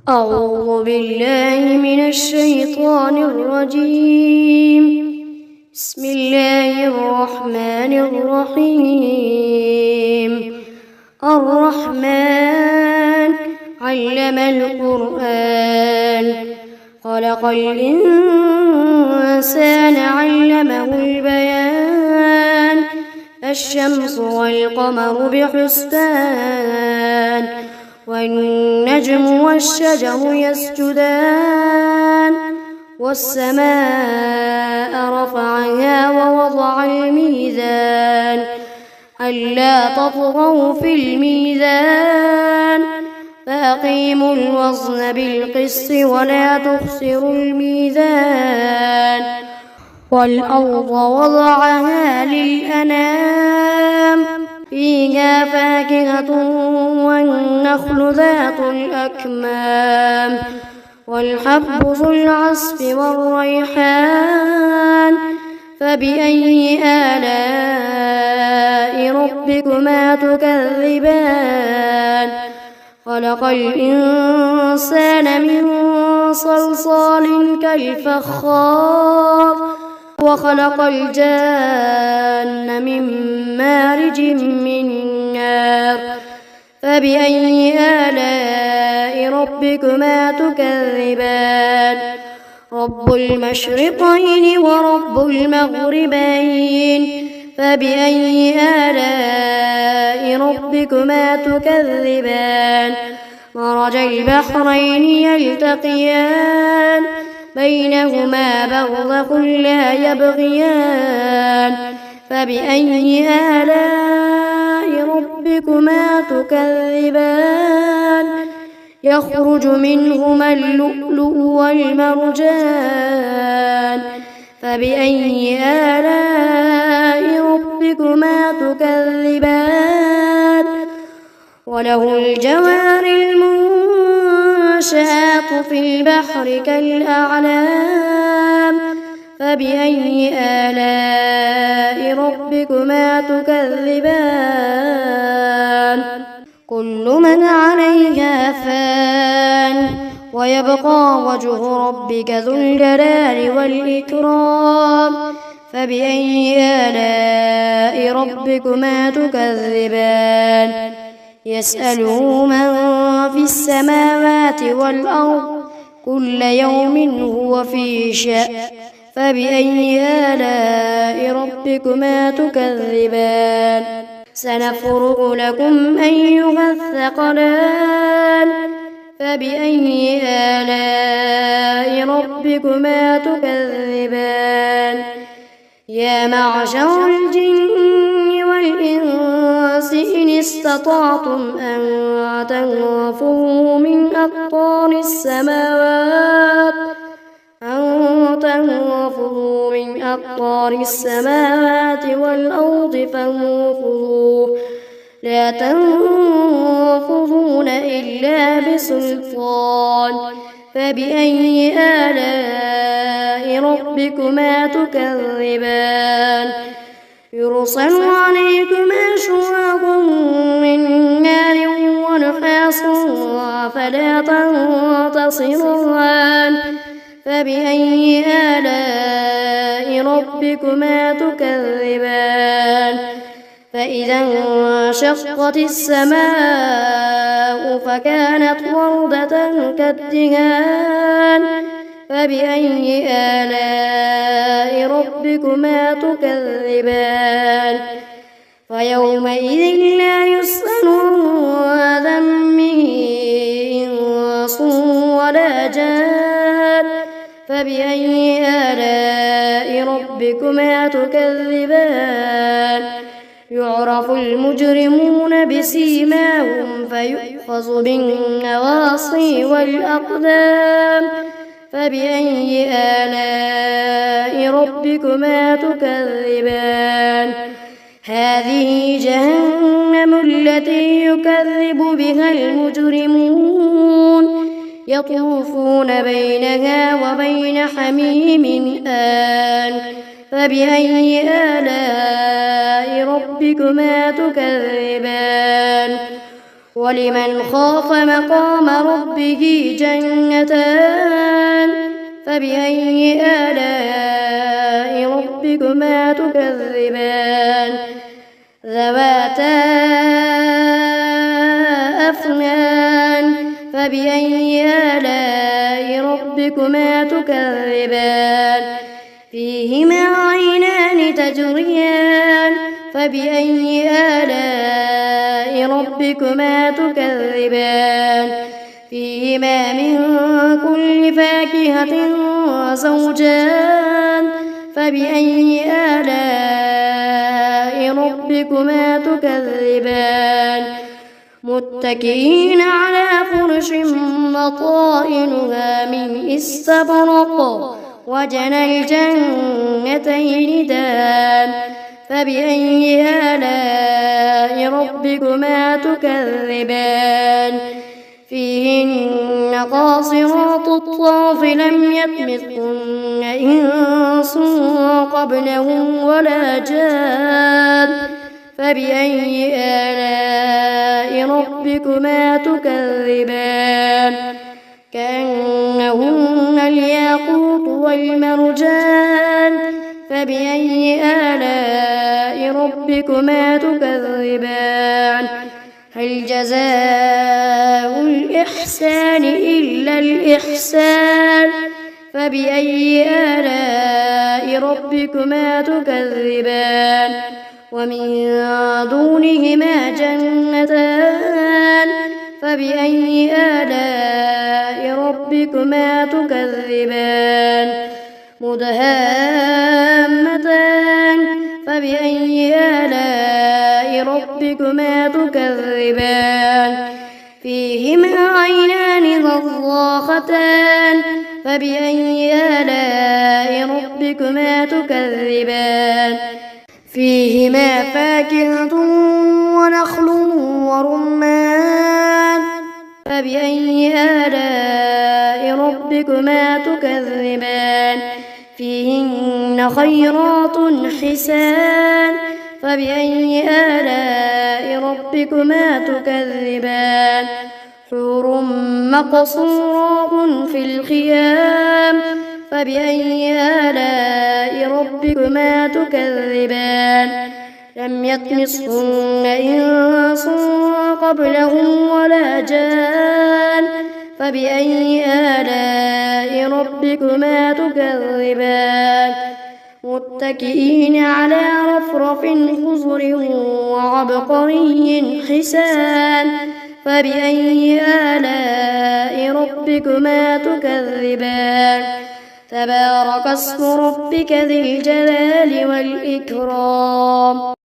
أعوذ بالله من الشيطان الرجيم. بسم الله الرحمن الرحيم. الرحمن علم القرآن، خلق الإنسان علمه البيان. الشمس والقمر بحسبان، والنجم والشجر يسجدان. والسماء رفعها ووضع الميزان، ألا تطغوا في الميزان، فأقيموا الوزن بالقسط ولا تخسروا الميزان. والأرض وضعها للأنام، فيها فاكهة والنخل ذات الأكمام، والحب ذو العصف والريحان. فبأي آلاء ربكما تكذبان؟ خلق الإنسان من صلصال كالفخار، وخلق الجان من مارج من نار. فبأي آلاء ربكما تكذبان؟ رب المشرقين ورب المغربين. فبأي آلاء ربكما تكذبان؟ مرج البحرين يلتقيان، بينهما برزخ لا يبغيان. فبأي آلاء ربكما تكذبان؟ يخرج منهما اللؤلؤ والمرجان. فبأي آلاء ربكما تكذبان؟ وله الجوار المنشآت في البحر كالأعلام. فبأي آلاء ربكما تكذبان؟ كل من عليها فان، ويبقى وجه ربك ذو الجلال والإكرام. فبأي آلاء ربكما تكذبان؟ يسأله من في السماوات والأرض، كل يوم هو في شأن. فبأي آلاء ربكما تكذبان؟ سنفرغ لكم أيها الثقلان. فبأي آلاء ربكما تكذبان؟ يا معشر الجن والإنس إن استطعتم أن تنفذوا من أقطار السماوات والأرض فانفذوا، لا تنفذون إلا بسلطان. فبأي آلاء ربكما تكذبان؟ يرسل عليكما شواظ من نار ونحاس فلا تنتصران. فبأي آلاء ربكما تكذبان؟ فإذا انشقت السماء فكانت وردة كالدهان. فبأي آلاء ربكما تكذبان؟ فيومئذ لا يسأل عن ذنبه إنس ولا جان. فبأي آلاء ربكما تكذبان؟ يعرف المجرمون بسيماهم فيؤخذ بالنواصي والأقدام. فبأي آلاء ربكما تكذبان؟ هذه جهنم التي يكذب بها المجرمون، يطوفون بينها وبين حميم آن. فبأي آلاء ربكما تكذبان؟ ولمن خاف مقام ربه جنتان فبأي آلاء ربكما تكذبان ذواتا أفنان فبأي آلاء ربكما تكذبان فيهما عينان تجريان فبأي آلاء ربكما تكذبان فيهما من كل فاكهة زوجان فبأي آلاء ربكما تكذبان متكئين على فرش بطائنها من استبرق وجنى الجنتين دان فبأي آلاء ربكما تكذبان فيهن قاصرات الطرف لم يطمثهن إنس قبلهم ولا جان فبأي آلاء ربكما تكذبان كأنهن الياقوت والمرجان فبأي آلاء ربكما تكذبان هل جزاء الإحسان إلا الإحسان فبأي آلاء ربكما تكذبان ومن دونهما جنتان فبأي آلاء ربكما تكذبان مدهامتان فبأي آلاء ربكما تكذبان فيهما عينان نضاختان فبأي آلاء ربكما تكذبان فيهما فاكهة ونخل ورمان فبأي آلاء ربكما تكذبان فيهن خيرات حسان فبأي آلاء ربكما تكذبان حور مقصورات في الخيام فبأي آلاء ربكما تكذبان لم يطمثهن إنس قبلهم ولا جان فبأي آلاء ربكما تكذبان متكئين على رفرف خضر وعبقري حسان فبأي آلاء ربكما تكذبان تبارك اسم ربك ذي الجلال والإكرام.